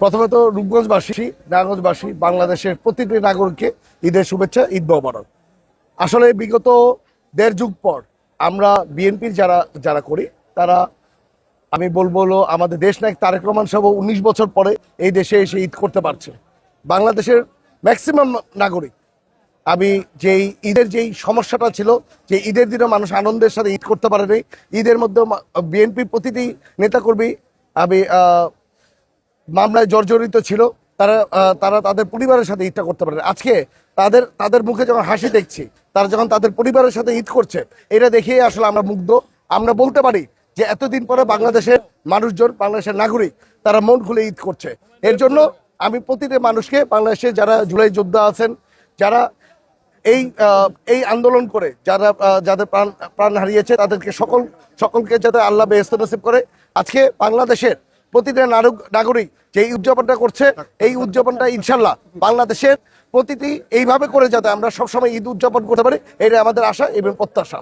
প্রথমে তো রূপগঞ্জবাসী, নারায়ণগঞ্জবাসী, বাংলাদেশের প্রতিটি নাগরিককে ঈদের শুভেচ্ছা, ঈদ মোবারক। আসলে বিগত দেড় যুগ পর আমরা বিএনপির যারা যারা করি তারা, আমি বলবো হলো আমাদের দেশ নায়ক তারেক রহমান সহ 19 বছর পরে এই দেশে এসে ঈদ করতে পারছে। বাংলাদেশের ম্যাক্সিমাম নাগরিক, আমি যেই ঈদের যেই সমস্যাটা ছিল, যে ঈদের দিনে মানুষ আনন্দের সাথে ঈদ করতে পারেনি, ঈদের মধ্যে বিএনপির প্রতিটি নেতাকর্মী আমি মামলায় জর্জরিত ছিল, তারা তারা তাদের পরিবারের সাথে ঈদটা করতে পারে। আজকে তাদের মুখে যখন হাসি দেখছি, তারা যখন তাদের পরিবারের সাথে ঈদ করছে, এটা দেখেই আসলে আমরা মুগ্ধ। আমরা বলতে পারি যে এতদিন পরে বাংলাদেশের মানুষজন, বাংলাদেশের নাগরিক, তারা মন খুলে ঈদ করছে। এর জন্য আমি প্রতিটি মানুষকে, বাংলাদেশে যারা জুলাই যোদ্ধা আছেন, যারা এই আন্দোলন করে যাদের প্রাণ হারিয়েছে, তাদেরকে সকলকে যাতে আল্লাহ বেহেশত নসিব করে। আজকে বাংলাদেশের প্রতিটা নাগরিক যে উদযাপনটা করছে, এই উদযাপনটা ইনশাল্লাহ বাংলাদেশের প্রতিটি এইভাবে করে যাতে আমরা সবসময় ঈদ উদযাপন করতে পারি, এটা আমাদের আশা এবং প্রত্যাশা।